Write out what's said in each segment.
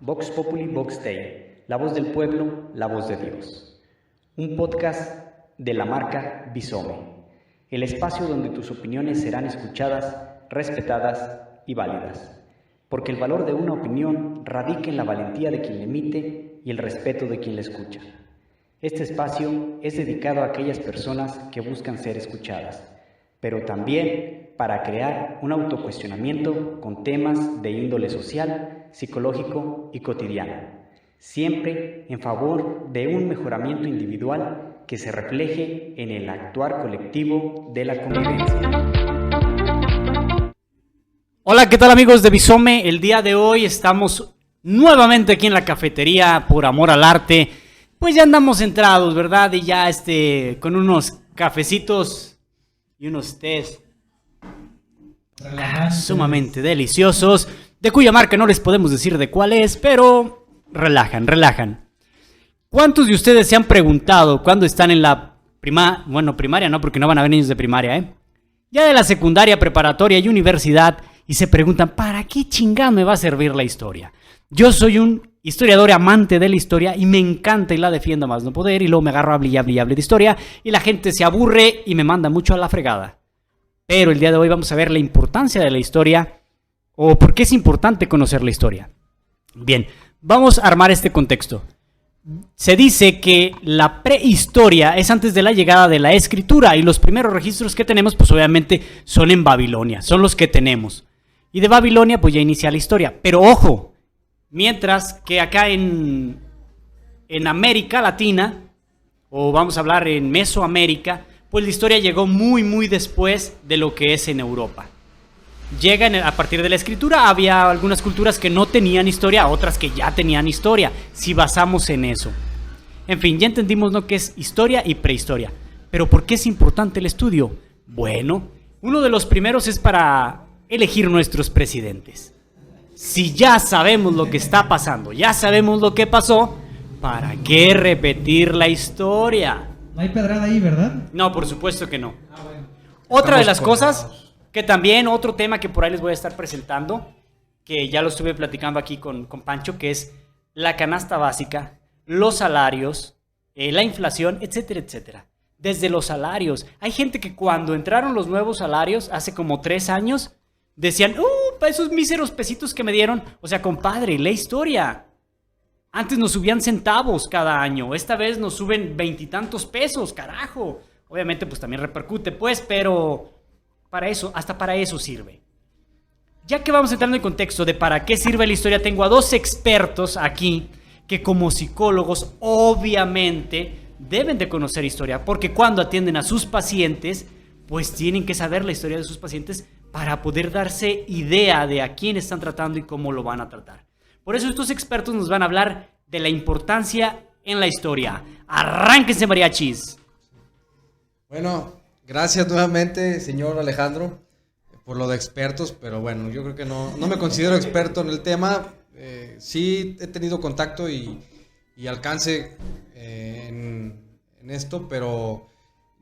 Vox Populi Vox Dei, la voz del pueblo, la voz de Dios. Un podcast de la marca Bizome, el espacio donde tus opiniones serán escuchadas, respetadas y válidas. Porque el valor de una opinión radica en la valentía de quien la emite y el respeto de quien la escucha. Este espacio es dedicado a aquellas personas que buscan ser escuchadas, pero también para crear un autocuestionamiento con temas de índole social, psicológico y cotidiano, siempre en favor de un mejoramiento individual que se refleje en el actuar colectivo de la convivencia. Hola, ¿qué tal amigos de Bizome? El día de hoy estamos nuevamente aquí en la cafetería por amor al arte. Pues ya andamos centrados, ¿verdad? Y ya con unos cafecitos y unos tés sumamente deliciosos, de cuya marca no les podemos decir de cuál es, pero relajan. ¿Cuántos de ustedes se han preguntado cuando están en la primaria no, porque no van a ver niños de primaria, ya de la secundaria, preparatoria y universidad, y se preguntan, ¿para qué chingada me va a servir la historia? Yo soy un historiador amante de la historia y me encanta y la defiendo más no poder, y luego me agarro a hable de historia y la gente se aburre y me manda mucho a la fregada. Pero el día de hoy vamos a ver la importancia de la historia o por qué es importante conocer la historia. Bien, vamos a armar este contexto. Se dice que la prehistoria es antes de la llegada de la escritura y los primeros registros que tenemos pues obviamente son en Babilonia, son los que tenemos. Y de Babilonia pues ya inicia la historia. Pero ojo, mientras que acá en América Latina, o vamos a hablar en Mesoamérica, pues la historia llegó muy después de lo que es en Europa. A partir de la escritura, había algunas culturas que no tenían historia, otras que ya tenían historia, si basamos en eso. En fin, ya entendimos lo que es historia y prehistoria. Pero ¿por qué es importante el estudio? Bueno, uno de los primeros es para elegir nuestros presidentes. Si ya sabemos lo que está pasando, ya sabemos lo que pasó, ¿para qué repetir la historia? No hay pedrada ahí, ¿verdad? No, por supuesto que no. Otra de las cosas que también, otro tema que por ahí les voy a estar presentando, que ya lo estuve platicando aquí con Pancho, que es la canasta básica, los salarios, la inflación, etcétera. Desde los salarios. Hay gente que cuando entraron los nuevos salarios, hace como 3 años, decían, para esos míseros pesitos que me dieron, o sea, compadre, la historia. Antes nos subían centavos cada año, esta vez nos suben 20 y tantos pesos, carajo. Obviamente pues también repercute pues, pero hasta para eso sirve. Ya que vamos entrando en contexto de para qué sirve la historia, tengo a 2 expertos aquí que como psicólogos obviamente deben de conocer historia, porque cuando atienden a sus pacientes, pues tienen que saber la historia de sus pacientes para poder darse idea de a quién están tratando y cómo lo van a tratar. Por eso estos expertos nos van a hablar de la importancia en la historia. ¡Arránquense, mariachis! Bueno, gracias nuevamente, señor Alejandro, por lo de expertos, pero bueno, yo creo que no me considero experto en el tema. Sí he tenido contacto y alcance en esto, pero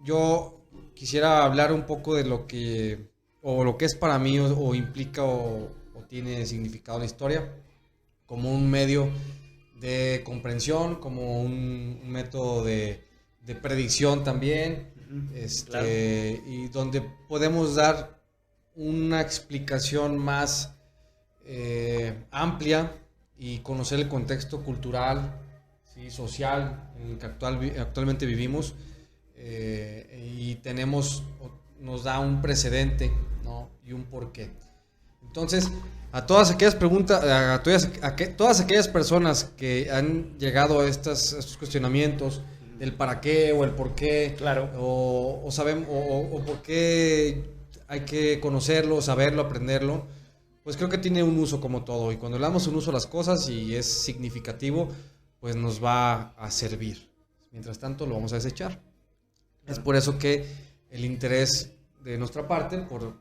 yo quisiera hablar un poco de lo que es para mí o implica o tiene significado la historia, como un medio de comprensión, como un método de predicción también, claro. Y donde podemos dar una explicación más amplia y conocer el contexto cultural, ¿sí? Social en el que actualmente vivimos, y nos da un precedente, ¿no? Y un porqué. Entonces, a todas aquellas todas aquellas personas que han llegado a estos cuestionamientos del para qué o el por qué, claro, o por qué hay que conocerlo, saberlo, aprenderlo, pues creo que tiene un uso como todo, y cuando le damos un uso a las cosas y es significativo, pues nos va a servir. Mientras tanto lo vamos a desechar. Es por eso que el interés de nuestra parte por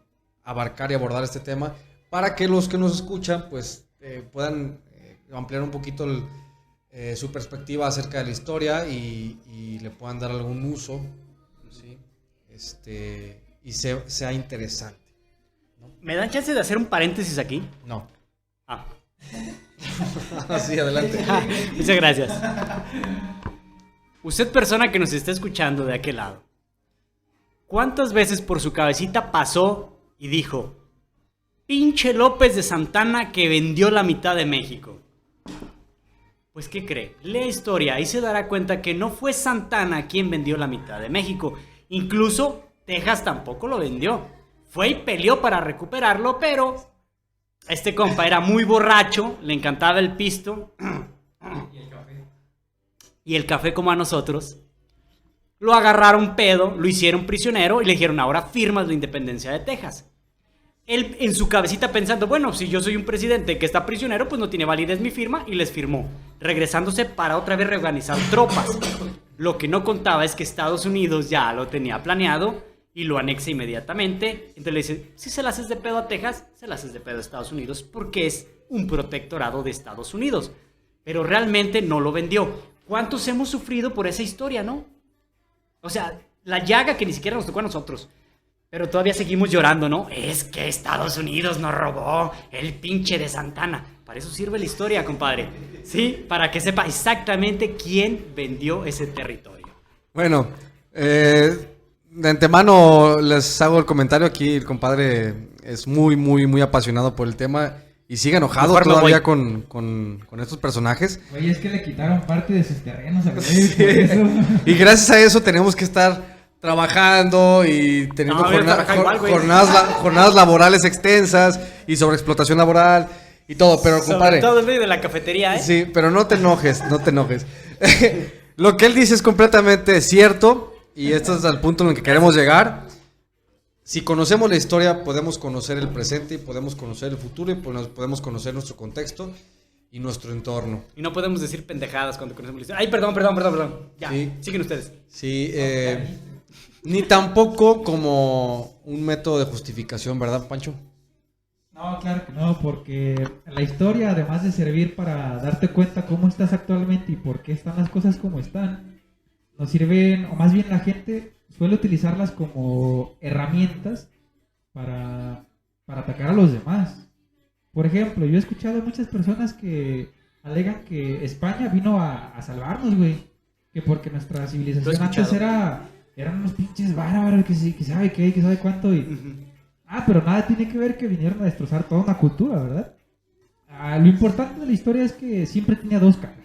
abarcar y abordar este tema, para que los que nos escuchan pues puedan ampliar un poquito su perspectiva acerca de la historia y le puedan dar algún uso, ¿sí? Y sea interesante, ¿no? ¿Me dan chance de hacer un paréntesis aquí? No. Sí, adelante. Muchas gracias. Usted, persona que nos está escuchando de aquel lado, ¿cuántas veces por su cabecita pasó y dijo, pinche López de Santana que vendió la mitad de México? Pues, ¿qué cree? Lea historia y se dará cuenta que no fue Santana quien vendió la mitad de México. Incluso Texas tampoco lo vendió. Fue y peleó para recuperarlo, pero este compa era muy borracho, le encantaba el pisto y el café como a nosotros. Lo agarraron pedo, lo hicieron prisionero y le dijeron, ahora firmas la independencia de Texas. Él en su cabecita pensando, bueno, si yo soy un presidente que está prisionero, pues no tiene validez mi firma, y les firmó, regresándose para otra vez reorganizar tropas. Lo que no contaba es que Estados Unidos ya lo tenía planeado y lo anexa inmediatamente. Entonces le dice, si se la haces de pedo a Texas, se la haces de pedo a Estados Unidos, porque es un protectorado de Estados Unidos. Pero realmente no lo vendió. ¿Cuántos hemos sufrido por esa historia, no? O sea, la llaga que ni siquiera nos tocó a nosotros. Pero todavía seguimos llorando, ¿no? Es que Estados Unidos nos robó el pinche de Santana. Para eso sirve la historia, compadre. Sí, para que sepa exactamente quién vendió ese territorio. Bueno, de antemano les hago el comentario aquí. El compadre es muy apasionado por el tema y sigue enojado Mejor me todavía voy. con estos personajes. Güey, es que le quitaron parte de sus terrenos a Sí. por eso. Y gracias a eso tenemos que estar trabajando y teniendo No, a ver, trabaja igual, güey. jornadas laborales extensas y sobre explotación laboral y todo, pero compadre. Sobre todo en medio de la cafetería, ¿eh? Sí, pero no te enojes. Lo que él dice es completamente cierto y esto es al punto en el que queremos llegar. Si conocemos la historia, podemos conocer el presente y podemos conocer el futuro y podemos conocer nuestro contexto y nuestro entorno. Y no podemos decir pendejadas cuando conocemos la historia. Ay, perdón. Ya, Sí. siguen ustedes. Sí, ni tampoco como un método de justificación, ¿verdad, Pancho? No, claro que no, porque la historia, además de servir para darte cuenta cómo estás actualmente y por qué están las cosas como están, nos sirven, o más bien la gente suele utilizarlas como herramientas para atacar a los demás. Por ejemplo, yo he escuchado muchas personas que alegan que España vino a salvarnos, güey. Que porque nuestra civilización antes eran unos pinches bárbaros que sabe qué, que sabe cuánto. Pero nada tiene que ver que vinieron a destrozar toda una cultura, ¿verdad? Lo importante de la historia es que siempre tenía dos caras.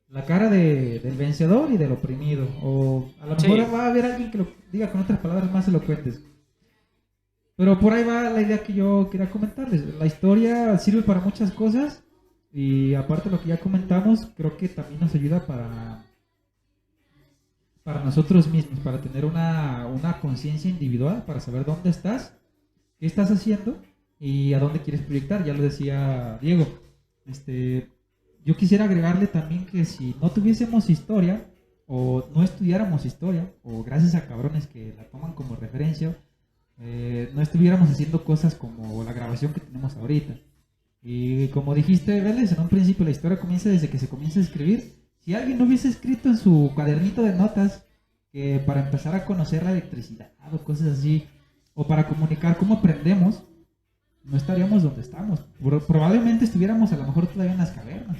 La cara del vencedor y del oprimido. O a lo mejor va a haber alguien que lo diga con otras palabras más elocuentes. Pero por ahí va la idea que yo quería comentarles. La historia sirve para muchas cosas. Y aparte de lo que ya comentamos, creo que también nos ayuda para nosotros mismos, para tener una conciencia individual, para saber dónde estás, qué estás haciendo y a dónde quieres proyectar. Ya lo decía Diego. Yo quisiera agregarle también que si no tuviésemos historia, o no estudiáramos historia, o gracias a cabrones que la toman como referencia, no estuviéramos haciendo cosas como la grabación que tenemos ahorita. Y como dijiste, Vélez, en un principio la historia comienza desde que se comienza a escribir. Si alguien no hubiese escrito en su cuadernito de notas que para empezar a conocer la electricidad o cosas así, o para comunicar cómo aprendemos, no estaríamos donde estamos. Probablemente estuviéramos a lo mejor todavía en las cavernas.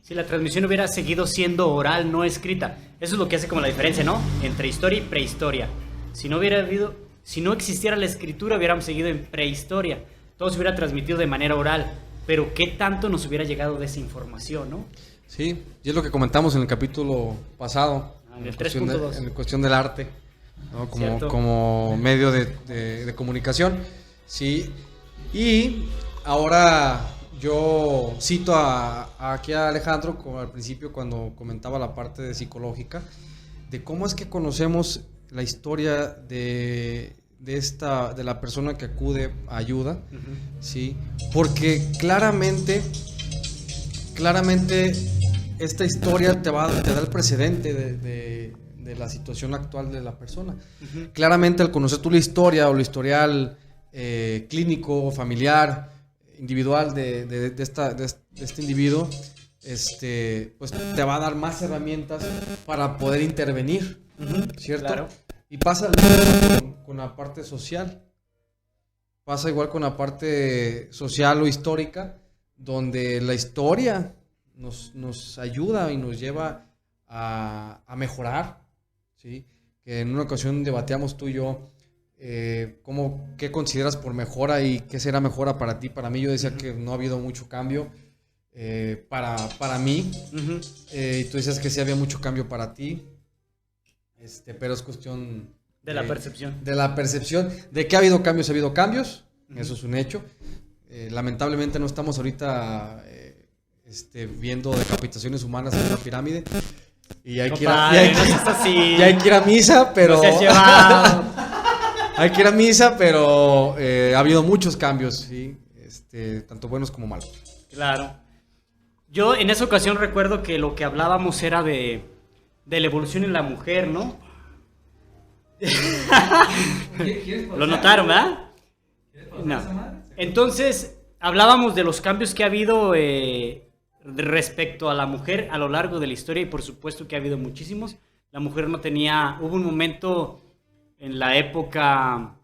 Si la transmisión hubiera seguido siendo oral, no escrita. Eso es lo que hace como la diferencia, ¿no? Entre historia y prehistoria. Si no existiera la escritura, hubiéramos seguido en prehistoria. Todo se hubiera transmitido de manera oral. Pero ¿qué tanto nos hubiera llegado de esa información, no? Sí, y es lo que comentamos en el capítulo pasado. En el 3.2. En cuestión del arte, ¿no? Como medio de comunicación. Sí, y ahora yo cito aquí a Alejandro, como al principio cuando comentaba la parte de psicológica, de cómo es que conocemos la historia de la persona que acude a ayuda, ¿sí? Porque claramente esta historia te da el precedente de la situación actual de la persona. Claramente al conocer tú la historia o el historial clínico, familiar, individual de este individuo, pues te va a dar más herramientas para poder intervenir, ¿cierto? Claro. Y pasa con la parte social. Pasa igual con la parte social o histórica, donde la historia nos ayuda y nos lleva a mejorar, ¿sí? Que en una ocasión debatíamos tú y yo qué consideras por mejora y qué será mejora para ti, para mí. Yo decía que no ha habido mucho cambio para mí, y tú decías que sí había mucho cambio para ti, pero es cuestión De la percepción. De la percepción. De que ha habido cambios, eso es un hecho. Lamentablemente no estamos ahorita viendo decapitaciones humanas en una pirámide. Y hay que ir a misa, pero... No seas llevado. Hay que ir a misa, pero ha habido muchos cambios, ¿sí? Tanto buenos como malos. Claro. Yo en esa ocasión recuerdo que lo que hablábamos era de la evolución en la mujer, ¿no? Lo notaron, ¿verdad? No. Entonces, hablábamos de los cambios que ha habido respecto a la mujer a lo largo de la historia, y por supuesto que ha habido muchísimos. La mujer no tenía... Hubo un momento en la época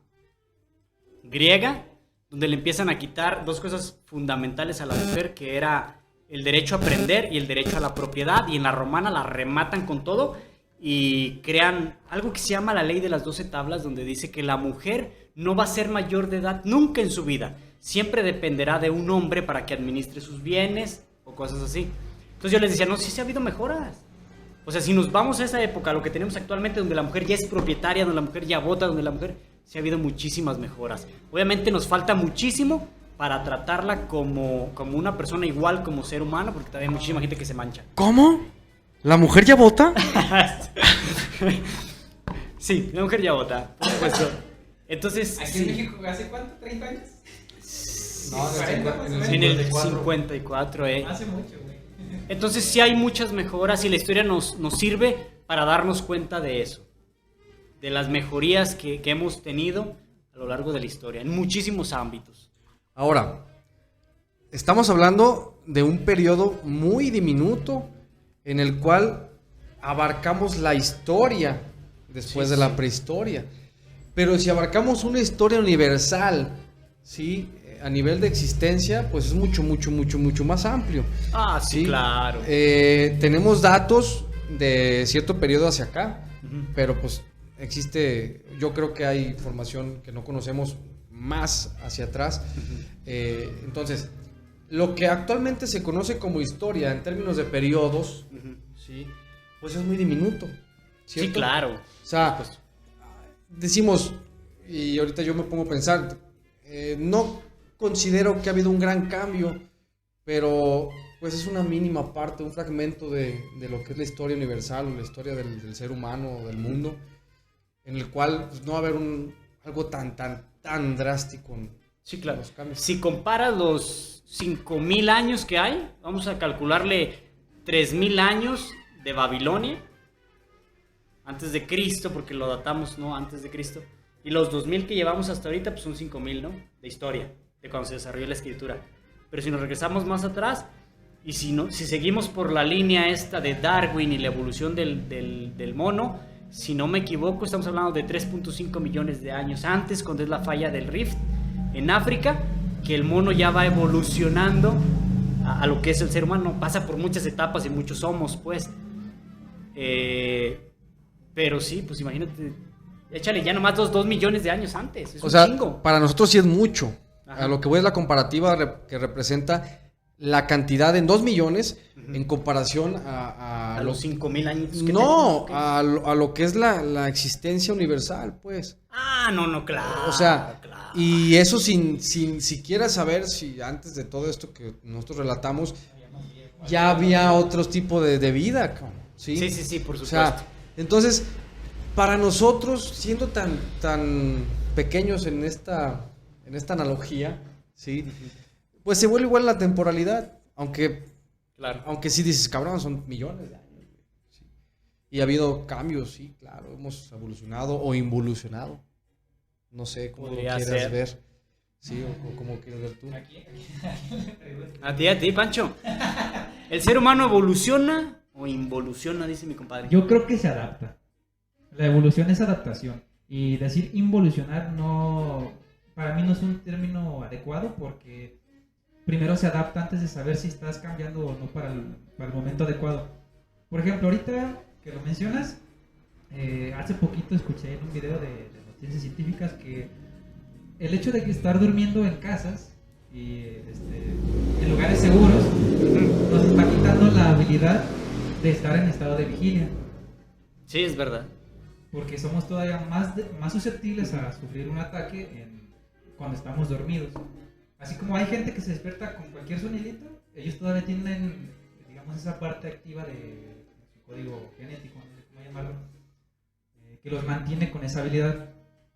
griega donde le empiezan a quitar dos cosas fundamentales a la mujer, que era el derecho a aprender y el derecho a la propiedad, y en la romana la rematan con todo y crean algo que se llama la ley de las 12 tablas, donde dice que la mujer no va a ser mayor de edad nunca en su vida, siempre dependerá de un hombre para que administre sus bienes o cosas así. Entonces yo les decía, no, sí se ha habido mejoras. O sea, si nos vamos a esa época, lo que tenemos actualmente, donde la mujer ya es propietaria, donde la mujer ya vota, donde la mujer... Sí ha habido muchísimas mejoras. Obviamente nos falta muchísimo para tratarla como una persona igual como ser humano, porque todavía hay muchísima gente que se mancha. ¿Cómo? ¿La mujer ya vota? Sí, la mujer ya vota, por supuesto. Entonces... ¿Aquí en México hace cuánto? ¿30 años? No, en el 54, Hace mucho, güey. Entonces sí hay muchas mejoras y la historia nos sirve para darnos cuenta de eso, de las mejorías que hemos tenido a lo largo de la historia, en muchísimos ámbitos. Ahora, estamos hablando de un periodo muy diminuto en el cual abarcamos la historia después de la prehistoria. Pero si abarcamos una historia universal, ¿sí? A nivel de existencia, pues es mucho más amplio. Ah, sí, claro. Tenemos datos de cierto periodo hacia acá, pero pues existe, yo creo que hay información que no conocemos más hacia atrás. Entonces, lo que actualmente se conoce como historia en términos de periodos, ¿sí? Pues es muy diminuto, ¿cierto? Sí, claro. O sea, decimos, y ahorita yo me pongo a pensar, no considero que ha habido un gran cambio, pero pues es una mínima parte, un fragmento de lo que es la historia universal, o la historia del ser humano, del mundo, en el cual pues, no va a haber algo tan drástico. Sí, claro. Los cambios. Si comparas los 5,000 años que hay, vamos a calcularle 3,000 años de Babilonia, antes de Cristo, porque lo datamos, ¿no? Antes de Cristo. Y los 2,000 que llevamos hasta ahorita, pues son 5,000, ¿no? De historia, de cuando se desarrolló la escritura. Pero si nos regresamos más atrás, y si seguimos por la línea esta de Darwin y la evolución del mono, si no me equivoco, estamos hablando de 3.5 millones de años antes, cuando es la falla del Rift en África, que el mono ya va evolucionando a lo que es el ser humano. Pasa por muchas etapas y muchos homos, pues. Pero sí, pues imagínate, échale ya nomás 2 millones de años antes. Es o un sea, chingo. para nosotros sí es mucho. Ajá. A lo que voy es la comparativa que representa la cantidad en 2 millones en comparación a los 5,000 años que no, tenemos, ¿qué? a lo que es la existencia universal, pues. Ah, no, claro. O sea, claro. y eso sin siquiera saber si antes de todo esto que nosotros relatamos ya había otro tipo de vida, ¿sí? Sí, por supuesto. O sea, entonces, para nosotros, siendo tan pequeños en esta analogía, ¿sí? Pues se vuelve igual la temporalidad, aunque sí dices, cabrón, son millones de años. ¿Sí? Y ha habido cambios, sí, claro, hemos evolucionado o involucionado. No sé cómo lo Podría quieras ser. ver. Sí, o cómo quieres ver tú. A ti, Pancho. ¿El ser humano evoluciona o involuciona, dice mi compadre? Yo creo que se adapta. La evolución es adaptación. Y decir involucionar no, para mí no es un término adecuado porque primero se adapta antes de saber si estás cambiando o no para el momento adecuado. Por ejemplo, ahorita que lo mencionas, hace poquito escuché en un video de noticias científicas que el hecho de estar durmiendo en casas y en lugares seguros nos está quitando la habilidad de estar en estado de vigilia. Sí, es verdad. Porque somos todavía más susceptibles a sufrir un ataque cuando estamos dormidos. Así como hay gente que se despierta con cualquier sonidito, ellos todavía tienen, digamos, esa parte activa de su código genético, no sé cómo llamarlo, que los mantiene con esa habilidad.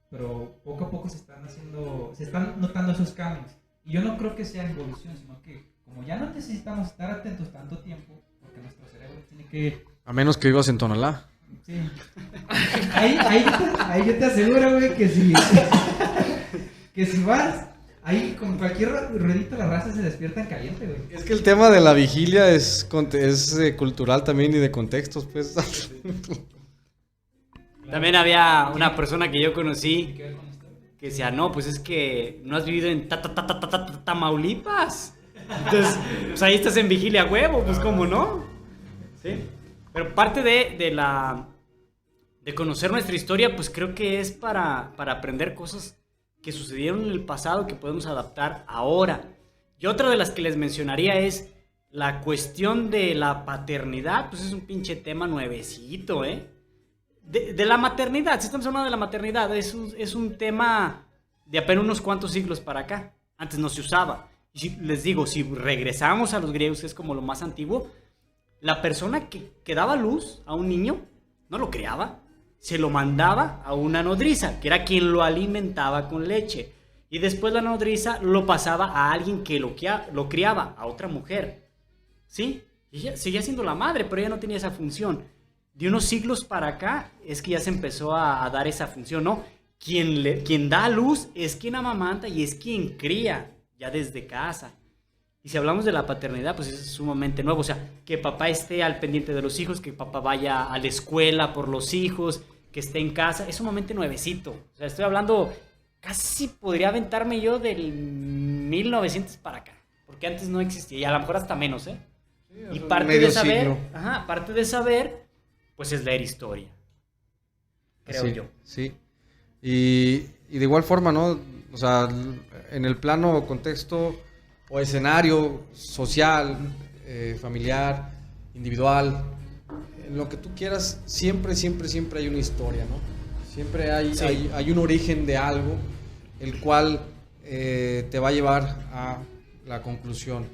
Pero poco a poco se están notando esos cambios. Y yo no creo que sea evolución, sino que como ya no necesitamos estar atentos tanto tiempo, porque nuestro cerebro tiene que... A menos que vivas en Tonalá. Sí. Ahí yo te aseguro, güey, que si vas, ahí con cualquier ruedito la raza se despierta en caliente, güey. Es que el tema de la vigilia es cultural también y de contextos, pues. También había una persona que yo conocí que decía, no, pues es que no has vivido en Tamaulipas. Entonces, pues ahí estás en vigilia a huevo, pues cómo no. ¿Sí? Pero parte de conocer nuestra historia, pues creo que es para aprender cosas que sucedieron en el pasado que podemos adaptar ahora. Y otra de las que les mencionaría es la cuestión de la paternidad, pues es un pinche tema nuevecito, ¿eh? De la maternidad, si estamos hablando de la maternidad, es un tema de apenas unos cuantos siglos para acá. Antes no se usaba. Y les digo, si regresamos a los griegos, que es como lo más antiguo, la persona que daba luz a un niño no lo criaba, se lo mandaba a una nodriza, que era quien lo alimentaba con leche. Y después la nodriza lo pasaba a alguien que lo criaba, a otra mujer. ¿Sí? Y ella seguía siendo la madre, pero ella no tenía esa función. De unos siglos para acá es que ya se empezó a dar esa función, ¿no? Quien da a luz es quien amamanta y es quien cría, ya desde casa. Y si hablamos de la paternidad, pues es sumamente nuevo. O sea, que papá esté al pendiente de los hijos, que papá vaya a la escuela por los hijos, que esté en casa, es sumamente nuevecito. O sea, estoy hablando, casi podría aventarme yo del 1900 para acá, porque antes no existía, y a lo mejor hasta menos, ¿eh? Sí, y parte de saber, pues es leer historia, creo yo. Sí, y de igual forma, ¿no? O sea, en el plano, contexto o escenario social, familiar, individual, en lo que tú quieras, siempre hay una historia, ¿no? Siempre hay un origen de algo, el cual te va a llevar a la conclusión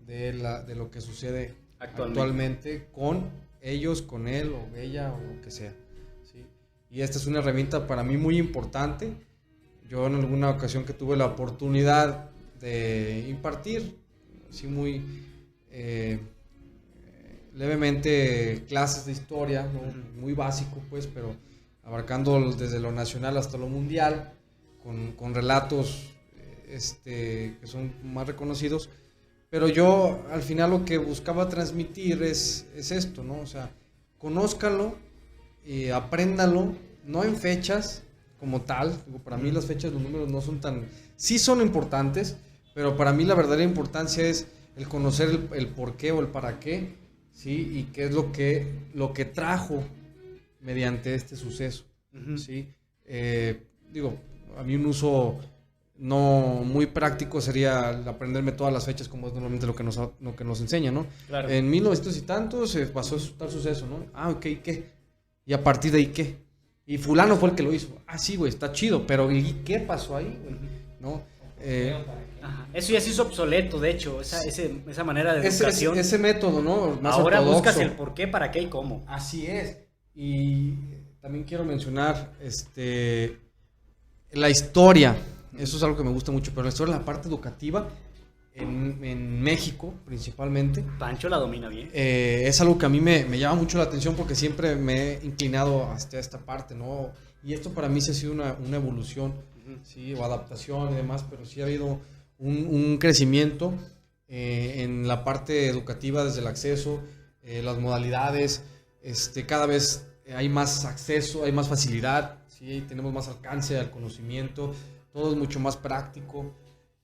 de lo que sucede actualmente con ellos, con él o ella o lo que sea, ¿sí? Y esta es una herramienta para mí muy importante. Yo en alguna ocasión que tuve la oportunidad de impartir, así muy levemente, clases de historia, ¿no? Muy básico, pues, pero abarcando desde lo nacional hasta lo mundial, con relatos que son más reconocidos. Pero yo al final lo que buscaba transmitir es esto, ¿no? O sea, conózcalo, apréndalo, no en fechas como tal. Para mí las fechas, los números no son tan... Sí son importantes, pero para mí la verdadera importancia es el conocer el por qué o el para qué, ¿sí? Y qué es lo que trajo mediante este suceso, ¿sí? A mí un uso no muy práctico sería aprenderme todas las fechas, como es normalmente lo que nos enseña, ¿no? Claro. En 1900 y tantos se pasó tal suceso, ¿no? Ah, ok, ¿y qué? Y a partir de ahí, ¿qué? Y fulano fue el que lo hizo. Ah, sí, güey, está chido, pero ¿y qué pasó ahí, güey? ¿No? Eso ya se hizo obsoleto, de hecho, esa manera de educación. Ese método, ¿no? Más ahora ortodoxo. Buscas el por qué, para qué y cómo. Así es. Y también quiero mencionar la historia. Eso es algo que me gusta mucho, pero la historia, la parte educativa, en México principalmente. Pancho la domina bien. Es algo que a mí me llama mucho la atención porque siempre me he inclinado hasta esta parte, ¿no? Y esto para mí sí ha sido una evolución, ¿sí? O adaptación y demás, pero sí ha habido un crecimiento en la parte educativa, desde el acceso, las modalidades, cada vez hay más acceso, hay más facilidad, ¿sí? Tenemos más alcance al conocimiento, todo es mucho más práctico.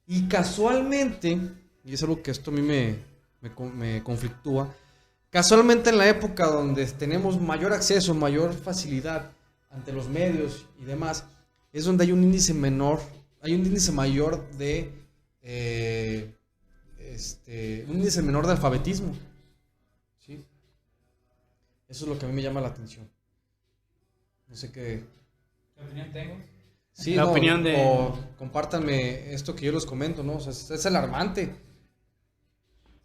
Y casualmente, y es algo que esto a mí me conflictúa. Casualmente en la época donde tenemos mayor acceso, mayor facilidad ante los medios y demás, es donde hay un índice mayor de alfabetismo. ¿Sí? Eso es lo que a mí me llama la atención. No sé qué opinión tengo. Sí, La opinión de... O compártanme esto que yo les comento, ¿no? O sea, es alarmante.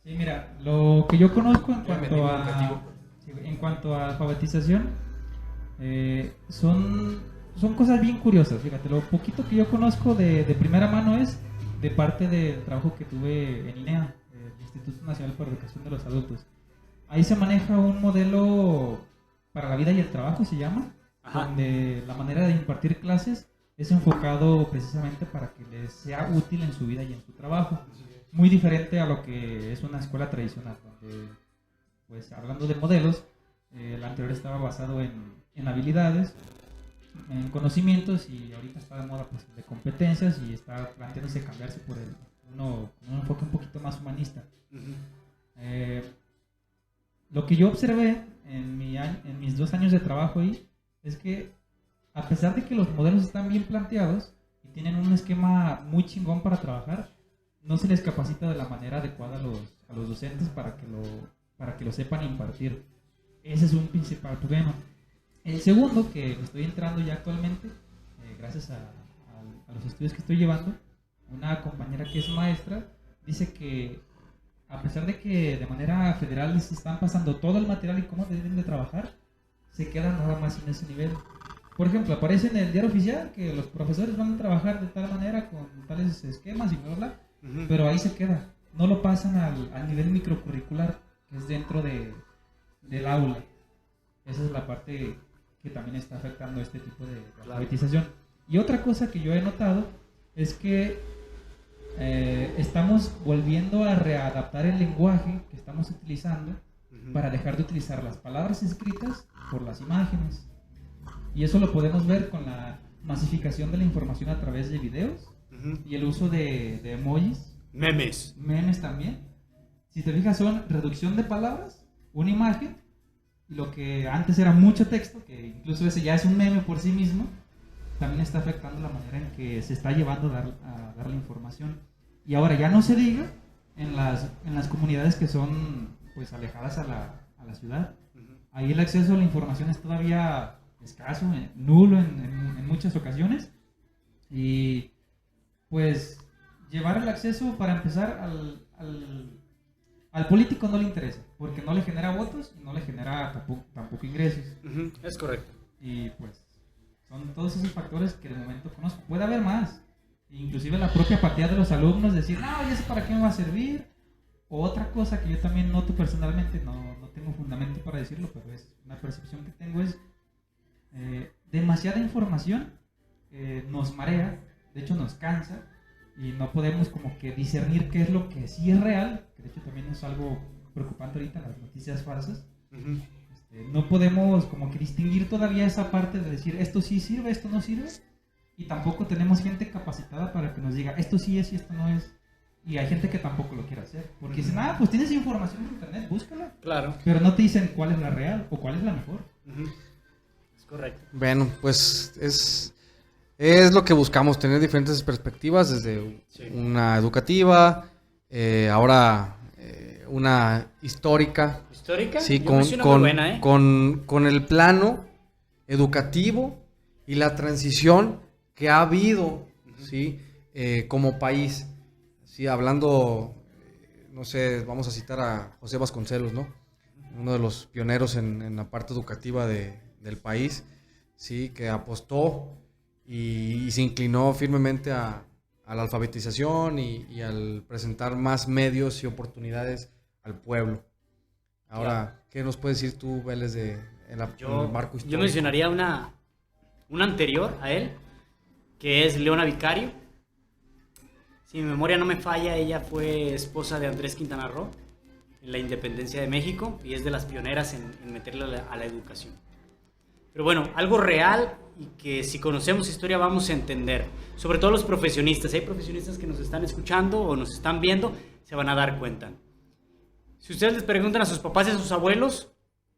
Sí, mira, lo que yo conozco en Yo me metí en cuanto a alfabetización, son cosas bien curiosas. Fíjate, lo poquito que yo conozco de primera mano es de parte del trabajo que tuve en INEA, el Instituto Nacional para la Educación de los Adultos. Ahí se maneja un modelo para la vida y el trabajo, se llama, donde la manera de impartir clases es enfocado precisamente para que les sea útil en su vida y en su trabajo. Muy diferente a lo que es una escuela tradicional, donde, pues hablando de modelos, el anterior estaba basado en habilidades, en conocimientos, y ahorita está de moda pues de competencias, y está planteándose cambiarse por un enfoque un poquito más humanista. Lo que yo observé en mis 2 años de trabajo ahí es que, a pesar de que los modelos están bien planteados y tienen un esquema muy chingón para trabajar, no se les capacita de la manera adecuada a los docentes para que lo sepan impartir. Ese es un principal problema. El segundo, que estoy entrando ya actualmente, gracias a los estudios que estoy llevando, una compañera que es maestra dice que, a pesar de que de manera federal les están pasando todo el material y cómo deben de trabajar, se quedan nada más en ese nivel. Por ejemplo, aparece en el diario oficial que los profesores van a trabajar de tal manera, con tales esquemas y bla, bla, bla, pero ahí se queda. No lo pasan al nivel microcurricular, que es dentro del aula. Esa es la parte que también está afectando este tipo de alfabetización. Y otra cosa que yo he notado es que estamos volviendo a readaptar el lenguaje que estamos utilizando para dejar de utilizar las palabras escritas por las imágenes. Y eso lo podemos ver con la masificación de la información a través de videos y el uso de emojis. Memes también. Si te fijas, son reducción de palabras, una imagen, y lo que antes era mucho texto, que incluso ese ya es un meme por sí mismo, también está afectando la manera en que se está llevando a dar la información. Y ahora ya no se diga en las comunidades que son pues alejadas a la ciudad. Ahí el acceso a la información es todavía escaso, nulo en muchas ocasiones, y pues llevar el acceso, para empezar, al político no le interesa, porque no le genera votos y no le genera tampoco ingresos. Es correcto. Y pues son todos esos factores que de momento conozco. Puede haber más, inclusive la propia apatía de los alumnos, decir, no, ¿y eso para qué me va a servir? O otra cosa que yo también noto personalmente, no tengo fundamento para decirlo, pero es una percepción que tengo, es demasiada información nos marea, de hecho nos cansa, y no podemos como que discernir qué es lo que sí es real, que de hecho también es algo preocupante ahorita, las noticias falsas. No podemos como que distinguir todavía esa parte de decir esto sí sirve, esto no sirve, y tampoco tenemos gente capacitada para que nos diga esto sí es y esto no es. Y hay gente que tampoco lo quiere hacer, porque dicen, pues tienes información en internet, búscala. Claro. Pero no te dicen cuál es la real o cuál es la mejor. Es correcto. Bueno, pues es lo que buscamos, tener diferentes perspectivas, desde una educativa, ahora una histórica. ¿Histórica? Sí, Yo me suena muy buena, con el plano educativo y la transición que ha habido, ¿sí? Como país. Sí, hablando, no sé, vamos a citar a José Vasconcelos, ¿no? Uno de los pioneros en la parte educativa del país, sí, que apostó y se inclinó firmemente a la alfabetización y al presentar más medios y oportunidades al pueblo. Ahora, ¿qué nos puedes decir tú, Vélez, en el marco histórico? Yo mencionaría una anterior a él, que es Leona Vicario. Si mi memoria no me falla, ella fue esposa de Andrés Quintana Roo en la independencia de México y es de las pioneras en meterle a la educación. Pero bueno, algo real y que si conocemos historia vamos a entender, sobre todo los profesionistas. Hay profesionistas que nos están escuchando o nos están viendo. se van a dar cuenta. Si ustedes les preguntan a sus papás y a sus abuelos,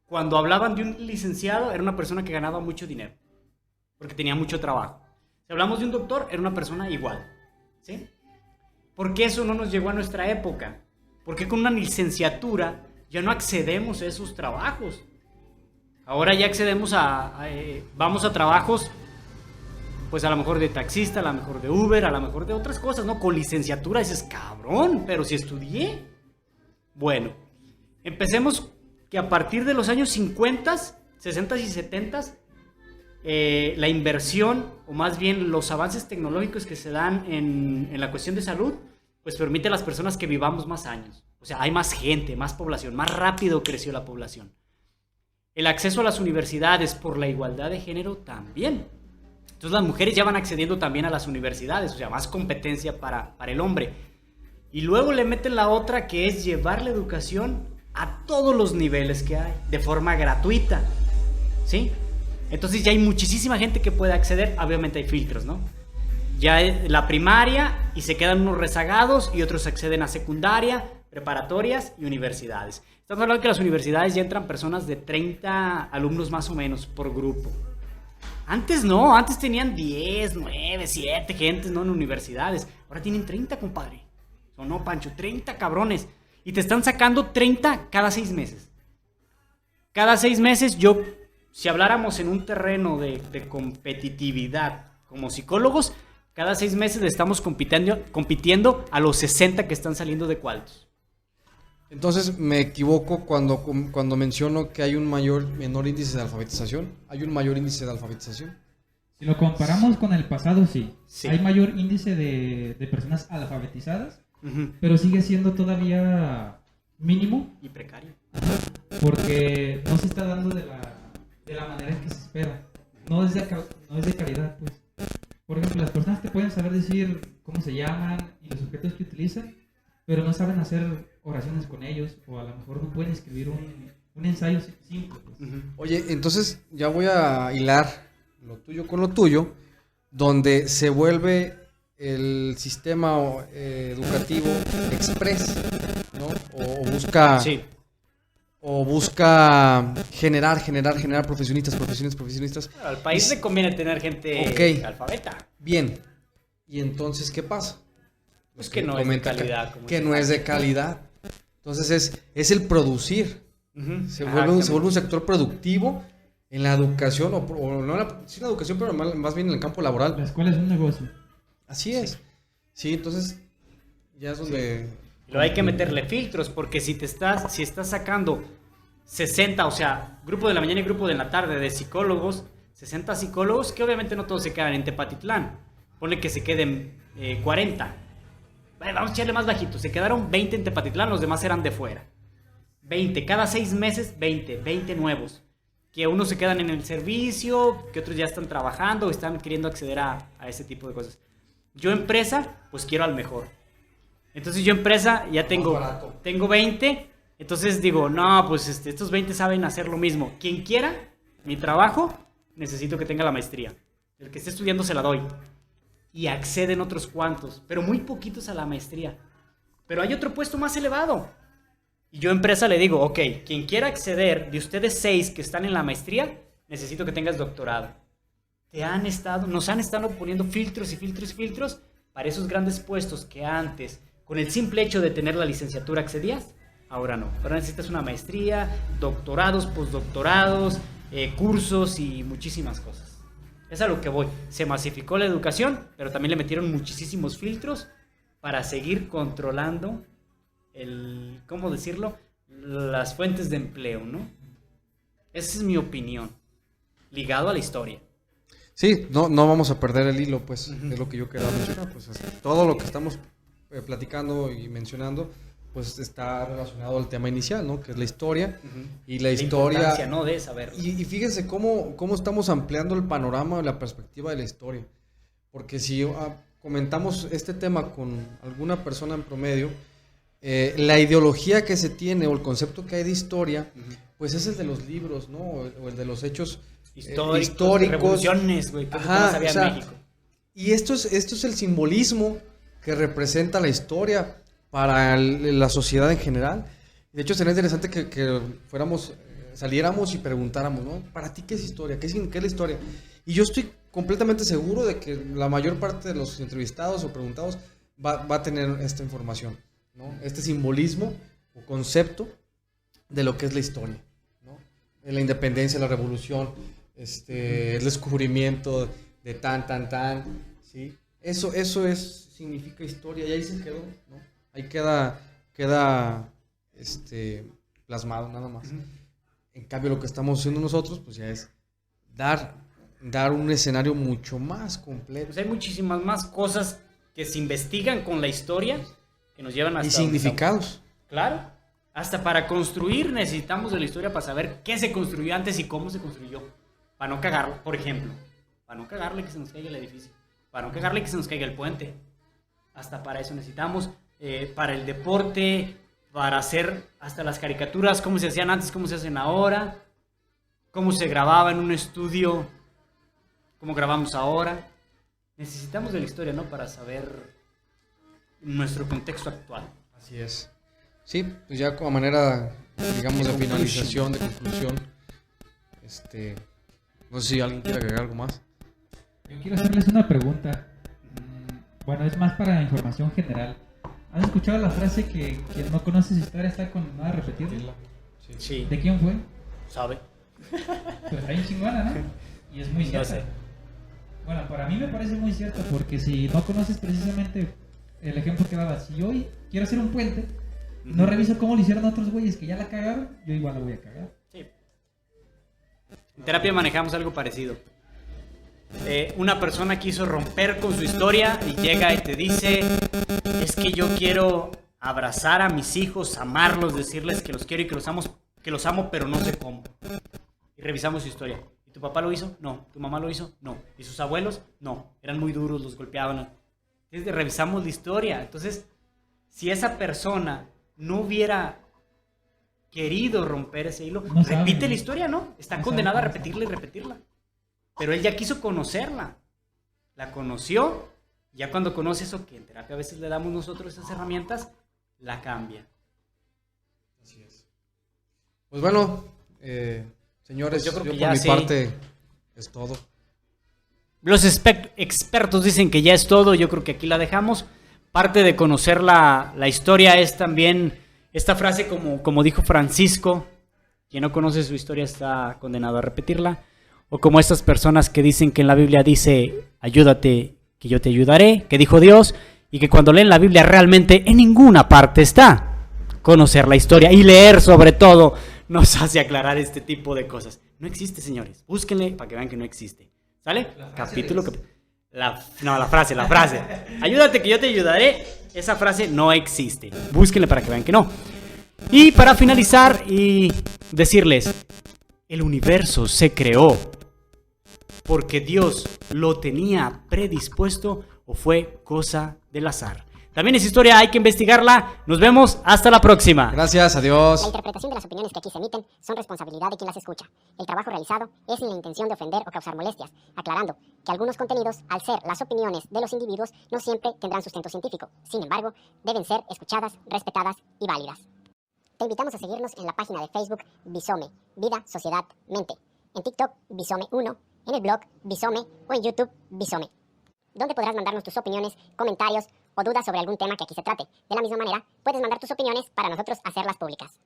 cuando hablaban de un licenciado, era una persona que ganaba mucho dinero, porque tenía mucho trabajo. Si hablamos de un doctor, era una persona igual, ¿sí? ¿Por qué eso no nos llegó a nuestra época? Porque con una licenciatura ya no accedemos a esos trabajos. Ahora ya accedemos vamos a trabajos, pues a lo mejor de taxista, a lo mejor de Uber, a lo mejor de otras cosas, ¿no? Con licenciatura dices, cabrón, pero si estudié. Bueno, empecemos que a partir de los años 50, 60 y 70, la inversión, o más bien los avances tecnológicos que se dan en la cuestión de salud, pues permite a las personas que vivamos más años. O sea, hay más gente, más población, más rápido creció la población. El acceso a las universidades por la igualdad de género también. Entonces las mujeres ya van accediendo también a las universidades, o sea, más competencia para el hombre. Y luego le meten la otra, que es llevar la educación a todos los niveles que hay, de forma gratuita, ¿sí? Entonces ya hay muchísima gente que puede acceder, obviamente hay filtros, ¿no? Ya la primaria y se quedan unos rezagados y otros acceden a secundaria, preparatorias y universidades. Estamos hablando que las universidades ya entran personas de 30 alumnos más o menos por grupo. Antes no, antes tenían 10, 9, 7 gentes, ¿no? En universidades. Ahora tienen 30, compadre. ¿O no, Pancho? 30 cabrones. Y te están sacando 30 cada 6 meses. Cada 6 meses si habláramos en un terreno de competitividad como psicólogos, cada 6 meses le estamos compitiendo a los 60 que están saliendo de Cualtos. Entonces me equivoco cuando menciono que hay un menor índice de alfabetización. ¿Hay un mayor índice de alfabetización? Si lo comparamos con el pasado, sí. Sí. Hay mayor índice de personas alfabetizadas, Uh-huh. pero sigue siendo todavía mínimo. Y precario. Porque no se está dando de la manera que se espera. No es de calidad, pues. Por ejemplo, las personas te pueden saber decir cómo se llaman y los objetos que utilizan, pero no saben hacer oraciones con ellos, o a lo mejor no pueden escribir un ensayo simple, pues. Uh-huh. Oye, entonces ya voy a hilar lo tuyo con lo tuyo, donde se vuelve el sistema educativo express, ¿no? Sí. O busca generar profesionistas. Al país le conviene tener gente alfabeta. Bien. ¿Y entonces qué pasa? Pues que no es de calidad. Que no es de calidad. Entonces es el producir. Uh-huh. Se vuelve un sector productivo en la educación, o no sí en la educación, pero más bien en el campo laboral. La escuela es un negocio. Así es. Sí, entonces ya es donde... Pero hay que meterle filtros, porque si estás sacando 60, o sea, grupo de la mañana y grupo de la tarde de psicólogos, 60 psicólogos, que obviamente no todos se quedan en Tepatitlán. Ponle que se queden 40. Vamos a echarle más bajito. Se quedaron 20 en Tepatitlán, los demás eran de fuera. 20, cada 6 meses 20 nuevos. Que unos se quedan en el servicio, que otros ya están trabajando o están queriendo acceder a ese tipo de cosas. Yo empresa, pues quiero al mejor. Entonces yo empresa ya tengo 20, entonces digo, no, pues estos 20 saben hacer lo mismo. Quien quiera mi trabajo, necesito que tenga la maestría. El que esté estudiando se la doy. Y acceden otros cuantos, pero muy poquitos a la maestría. Pero hay otro puesto más elevado. Y yo empresa le digo, ok, quien quiera acceder de ustedes 6 que están en la maestría, necesito que tengas doctorado. Nos han estado poniendo filtros para esos grandes puestos que antes, con el simple hecho de tener la licenciatura, accedías. Ahora no. Ahora necesitas una maestría, doctorados, postdoctorados, cursos y muchísimas cosas. Es a lo que voy. Se masificó la educación, pero también le metieron muchísimos filtros para seguir controlando ¿cómo decirlo? Las fuentes de empleo, ¿no? Esa es mi opinión, ligado a la historia. Sí, no vamos a perder el hilo, pues, es lo que yo quería mencionar. Pues, todo lo que estamos platicando y mencionando, pues, está relacionado al tema inicial, ¿no? Que es la historia. Uh-huh. Y la historia... importancia, ¿no? De saberlo. Y fíjense cómo estamos ampliando el panorama, la perspectiva de la historia. Porque si comentamos este tema con alguna persona en promedio, la ideología que se tiene o el concepto que hay de historia, uh-huh, pues es el de los libros, ¿no? O el de los hechos históricos, revoluciones, güey, que no sabía, o sea, en México. Y esto es el simbolismo que representa la historia, para la sociedad en general. De hecho, sería interesante que fuéramos, saliéramos y preguntáramos, ¿no? ¿Para ti qué es historia? ¿Qué es la historia? Y yo estoy completamente seguro de que la mayor parte de los entrevistados o preguntados va a tener esta información, ¿no? Este simbolismo o concepto de lo que es la historia, ¿no? La independencia, la revolución, el descubrimiento de tan, ¿sí? Eso significa historia y ahí se quedó, ¿no? Ahí queda plasmado nada más. En cambio, lo que estamos haciendo nosotros, pues ya es dar un escenario mucho más completo. Pues hay muchísimas más cosas que se investigan con la historia que nos llevan hasta... Y significados. Claro. Hasta para construir necesitamos de la historia para saber qué se construyó antes y cómo se construyó. Para no cagarlo, por ejemplo. Para no cagarle que se nos caiga el edificio. Para no cagarle que se nos caiga el puente. Hasta para eso necesitamos. Para el deporte, para hacer hasta las caricaturas, cómo se hacían antes, cómo se hacen ahora. Cómo se grababa en un estudio, cómo grabamos ahora. Necesitamos de la historia, ¿no? Para saber nuestro contexto actual. Así es. Sí, pues ya como manera, digamos, de finalización, de conclusión, no sé si alguien quiere agregar algo más. Yo quiero hacerles una pregunta. Bueno, es más para información general. ¿Has escuchado la frase que quien no conoce su historia está condenado a repetirla? Sí. ¿De quién fue? ¿Sabe? Pues está bien chingona, ¿no? Y es muy cierta. No sé. Bueno, para mí me parece muy cierto, porque si no conoces precisamente el ejemplo que daba, si yo hoy quiero hacer un puente, no reviso cómo lo hicieron otros güeyes que ya la cagaron, yo igual la voy a cagar. Sí. En terapia manejamos algo parecido. Una persona quiso romper con su historia y llega y te dice, es que yo quiero abrazar a mis hijos, amarlos, decirles que los quiero y que los amo, pero no sé cómo. Y revisamos su historia. ¿Y tu papá lo hizo? No. ¿Tu mamá lo hizo? No. ¿Y sus abuelos? No. Eran muy duros, los golpeaban. Entonces revisamos la historia. Entonces, si esa persona no hubiera querido romper ese hilo, no repite sabe, la historia, ¿no? Está no condenada a sabe. repetirla y repetirla. Pero él ya quiso conocerla. La conoció. Ya cuando conoce eso, que en terapia a veces le damos nosotros esas herramientas, la cambia. Así es. Pues bueno, señores, Pues yo creo que por ya mi sí. parte es todo. Los expertos dicen que ya es todo. Yo creo que aquí la dejamos. Parte de conocer la historia es también esta frase como dijo Francisco: quien no conoce su historia está condenado a repetirla. O como estas personas que dicen que en la Biblia dice, ayúdate que yo te ayudaré, que dijo Dios, y que cuando leen la Biblia realmente en ninguna parte está. Conocer la historia y leer sobre todo nos hace aclarar este tipo de cosas. No existe, señores. Búsquenle para que vean que no existe. ¿Sale? Capítulo. La frase. Ayúdate que yo te ayudaré. Esa frase no existe. Búsquenle para que vean que no. Y para finalizar y decirles, el universo se creó porque Dios lo tenía predispuesto o fue cosa del azar. También es historia, hay que investigarla. Nos vemos, hasta la próxima. Gracias, adiós. La interpretación de las opiniones que aquí se emiten son responsabilidad de quien las escucha. El trabajo realizado es sin la intención de ofender o causar molestias, aclarando que algunos contenidos, al ser las opiniones de los individuos, no siempre tendrán sustento científico. Sin embargo, deben ser escuchadas, respetadas y válidas. Te invitamos a seguirnos en la página de Facebook Bisome, Vida, Sociedad, Mente, en TikTok Bisome 1, en el blog Bisome o en YouTube Bisome, donde podrás mandarnos tus opiniones, comentarios o dudas sobre algún tema que aquí se trate. De la misma manera, puedes mandar tus opiniones para nosotros hacerlas públicas.